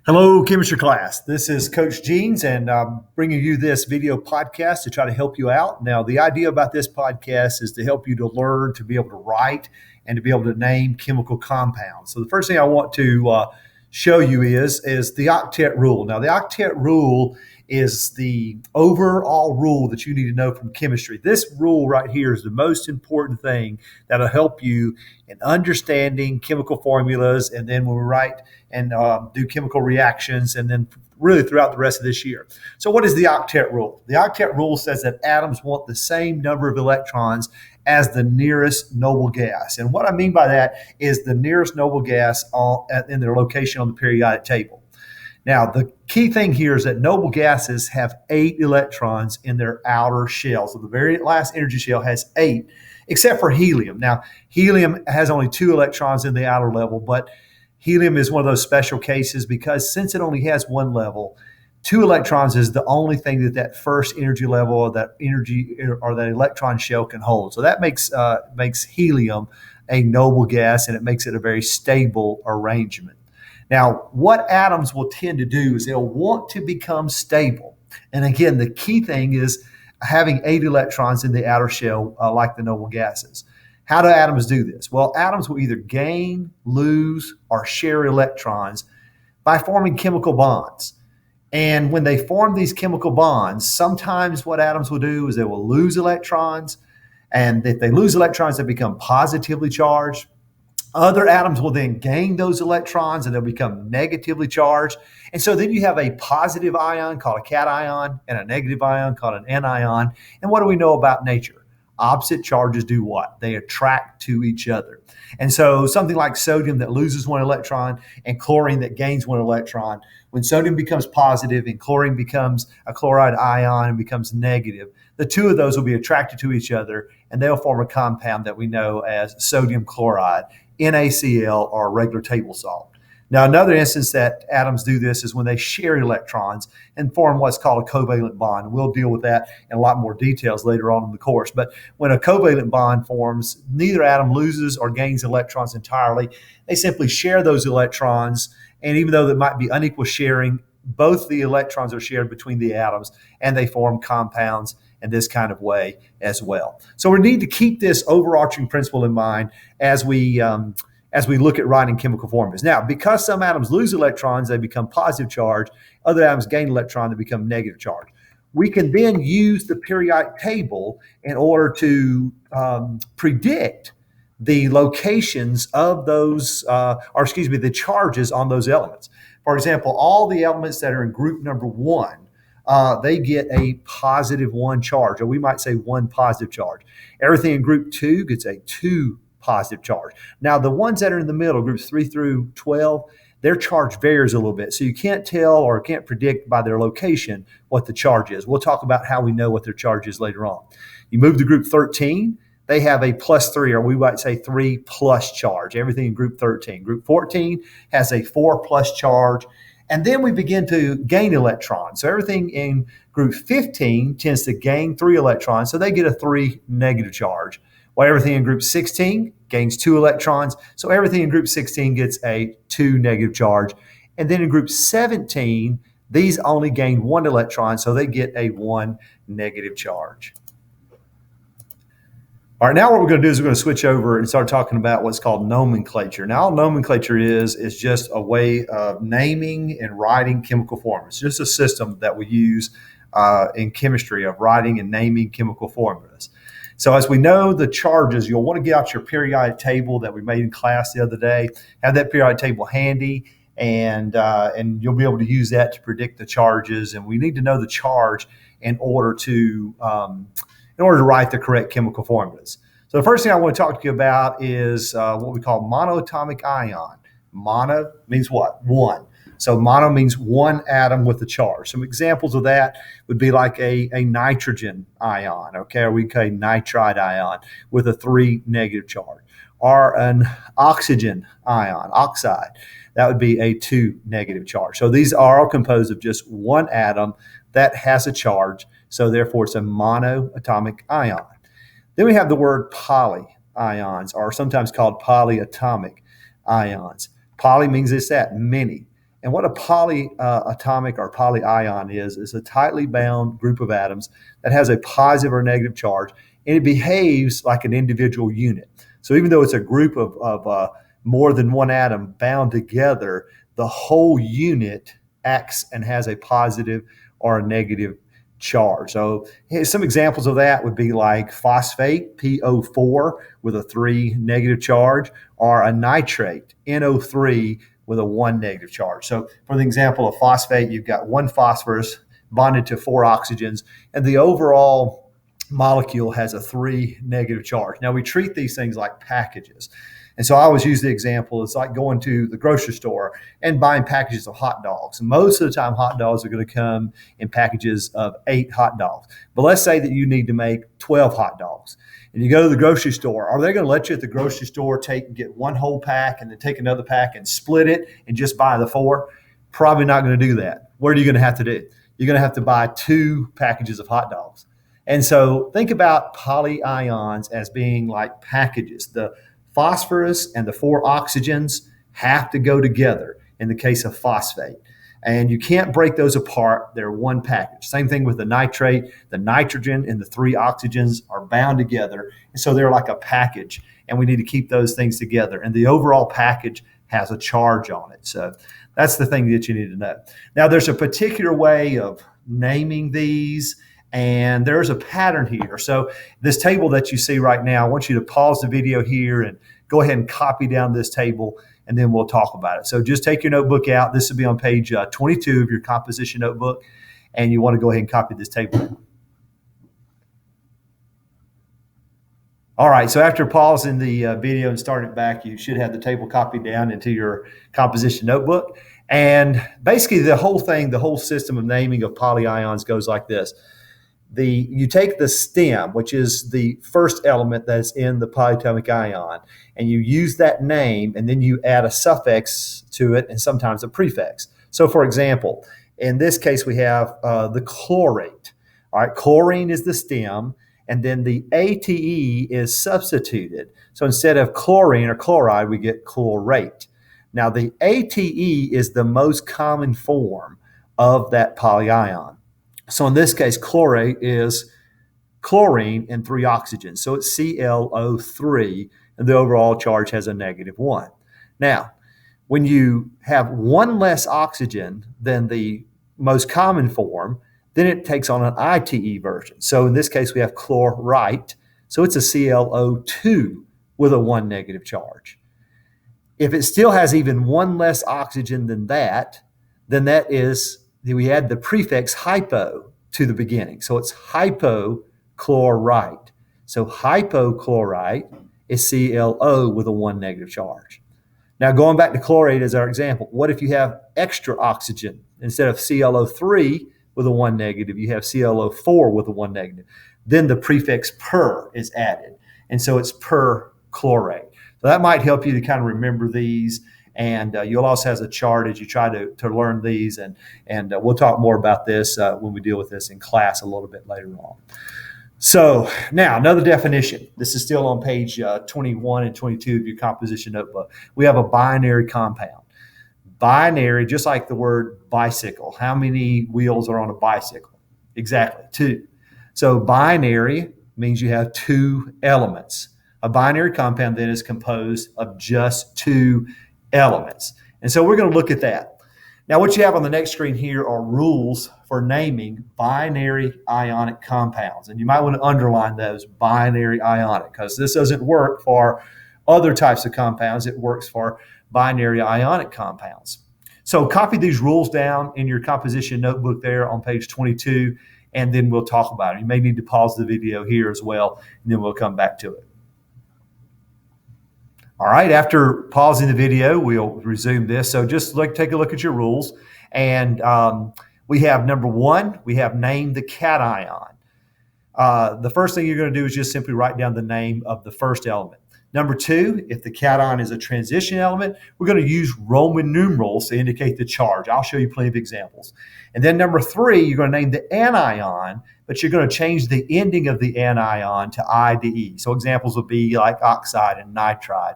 Hello, chemistry class. This is Coach Jeans, and I'm bringing you this video podcast to try to help you out. Now, the idea about this podcast is to help you to learn to be able to write and to be able to name chemical compounds. So, the first thing I want to show you is the octet rule. Now, the octet rule is the overall rule that you need to know from chemistry. This rule right here is the most important thing that'll help you in understanding chemical formulas, and then when we write and do chemical reactions, and then really throughout the rest of this year. So what is the octet rule? The octet rule says that atoms want the same number of electrons as the nearest noble gas. And what I mean by that is the nearest noble gas in their location on the periodic table. Now, the key thing here is that noble gases have 8 electrons in their outer shell. So the very last energy shell has 8, except for helium. Now, helium has only 2 electrons in the outer level, but helium is one of those special cases because since it only has one level, 2 electrons is the only thing that first energy level or that energy or that electron shell can hold. So that makes helium a noble gas, and it makes it a very stable arrangement. Now, what atoms will tend to do is they'll want to become stable. And again, the key thing is having 8 electrons in the outer shell like the noble gases. How do atoms do this? Well, atoms will either gain, lose, or share electrons by forming chemical bonds. And when they form these chemical bonds, sometimes what atoms will do is they will lose electrons. And if they lose electrons, they become positively charged. Other atoms will then gain those electrons and they'll become negatively charged. And so then you have a positive ion called a cation and a negative ion called an anion. And what do we know about nature? Opposite charges do what? They attract to each other. And so something like sodium that loses 1 electron and chlorine that gains 1 electron, when sodium becomes positive and chlorine becomes a chloride ion and becomes negative, the two of those will be attracted to each other and they'll form a compound that we know as sodium chloride, NaCl, or regular table salt. Now, another instance that atoms do this is when they share electrons and form what's called a covalent bond. We'll deal with that in a lot more details later on in the course. But when a covalent bond forms, neither atom loses or gains electrons entirely. They simply share those electrons. And even though there might be unequal sharing, both the electrons are shared between the atoms and they form compounds in this kind of way as well. So we need to keep this overarching principle in mind as we look at writing chemical formulas. Now, because some atoms lose electrons, they become positive charge. Other atoms gain electrons, they become negative charge. We can then use the periodic table in order to predict the locations of those, the charges on those elements. For example, all the elements that are in group number 1, they get a positive 1 charge, or we might say 1 positive charge. Everything in group 2 gets a 2 positive charge. Now, the ones that are in the middle, groups 3 through 12, their charge varies a little bit. So you can't tell or can't predict by their location what the charge is. We'll talk about how we know what their charge is later on. You move to group 13, they have a +3, or we might say 3 plus charge, everything in group 13. Group 14 has a 4 plus charge. And then we begin to gain electrons. So everything in group 15 tends to gain 3 electrons, so they get a 3 negative charge. While everything in group 16 gains 2 electrons, so everything in group 16 gets a 2 negative charge. And then in group 17, these only gain 1 electron, so they get a 1 negative charge. All right, now what we're going to do is we're going to switch over and start talking about what's called nomenclature. Now, all nomenclature is just a way of naming and writing chemical formulas. It's just a system that we use in chemistry of writing and naming chemical formulas. So as we know the charges, you'll want to get out your periodic table that we made in class the other day. Have that periodic table handy, and you'll be able to use that to predict the charges. And we need to know the charge in order to write the correct chemical formulas. So the first thing I want to talk to you about is what we call monoatomic ion. Mono means what? 1. So mono means 1 atom with a charge. Some examples of that would be like a nitrogen ion, okay, or we call a nitride ion with a 3 negative charge, or an oxygen ion, oxide. That would be a 2 negative charge. So these are all composed of just 1 atom that has a charge. So therefore, it's a monoatomic ion. Then we have the word polyions, or sometimes called polyatomic ions. Poly means it's that, many. And what a polyatomic or polyion is a tightly bound group of atoms that has a positive or negative charge, and it behaves like an individual unit. So even though it's a group of more than one atom bound together, the whole unit acts and has a positive or a negative charge. So some examples of that would be like phosphate, PO4, with a 3 negative charge, or a nitrate, NO3, with a 1 negative charge. So for the example of phosphate, you've got 1 phosphorus bonded to 4 oxygens, and the overall molecule has a 3 negative charge. Now we treat these things like packages. And so I always use the example, it's like going to the grocery store and buying packages of hot dogs. Most of the time, hot dogs are going to come in packages of 8 hot dogs. But let's say that you need to make 12 hot dogs. And you go to the grocery store. Are they going to let you at the grocery store get 1 whole pack and then take another pack and split it and just buy the 4? Probably not going to do that. What are you going to have to do? You're going to have to buy 2 packages of hot dogs. And so think about polyions as being like packages. The phosphorus and the 4 oxygens have to go together in the case of phosphate. And you can't break those apart. They're one package. Same thing with the nitrate. The nitrogen and the 3 oxygens are bound together. And so they're like a package. And we need to keep those things together. And the overall package has a charge on it. So that's the thing that you need to know. Now, there's a particular way of naming these, and there's a pattern here. So this table that you see right now, I want you to pause the video here and go ahead and copy down this table, and then we'll talk about it. So just take your notebook out. This will be on page 22 of your composition notebook, and you want to go ahead and copy this table. All right, so after pausing the video and starting it back, you should have the table copied down into your composition notebook. And basically the whole thing, the whole system of naming of polyions goes like this. You take the stem, which is the first element that's in the polyatomic ion, and you use that name, and then you add a suffix to it and sometimes a prefix. So for example, in this case, we have the chlorate. All right, chlorine is the stem, and then the ATE is substituted. So instead of chlorine or chloride, we get chlorate. Now the ATE is the most common form of that polyion. So in this case, chlorate is chlorine and 3 oxygens. So it's ClO3, and the overall charge has a -1. Now, when you have 1 less oxygen than the most common form, then it takes on an ITE version. So in this case, we have chlorite. So it's a ClO2 with a 1 negative charge. If it still has even 1 less oxygen than that, then we add the prefix hypo to the beginning. So it's hypochlorite. So hypochlorite is ClO with a 1 negative charge. Now going back to chlorate as our example, what if you have extra oxygen? Instead of ClO3 with a 1 negative, you have ClO4 with a 1 negative. Then the prefix per is added. And so it's perchlorate. So that might help you to kind of remember these. And you'll also have a chart as you try to learn these. And we'll talk more about this when we deal with this in class a little bit later on. So now another definition. This is still on page 21 and 22 of your composition notebook. We have a binary compound. Binary, just like the word bicycle. How many wheels are on a bicycle? Exactly, 2. So binary means you have 2 elements. A binary compound then is composed of just 2 elements. And so we're going to look at that. Now, what you have on the next screen here are rules for naming binary ionic compounds. And you might want to underline those, binary ionic, because this doesn't work for other types of compounds. It works for binary ionic compounds. So copy these rules down in your composition notebook there on page 22, and then we'll talk about it. You may need to pause the video here as well, and then we'll come back to it. All right, after pausing the video, we'll resume this. So just take a look at your rules. And we have number 1, we have name the cation. The first thing you're going to do is just simply write down the name of the first element. Number 2, if the cation is a transition element, we're going to use Roman numerals to indicate the charge. I'll show you plenty of examples. And then number 3, you're going to name the anion, but you're going to change the ending of the anion to IDE. So examples would be like oxide and nitride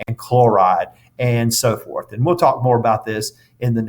and chloride and so forth. And we'll talk more about this in the next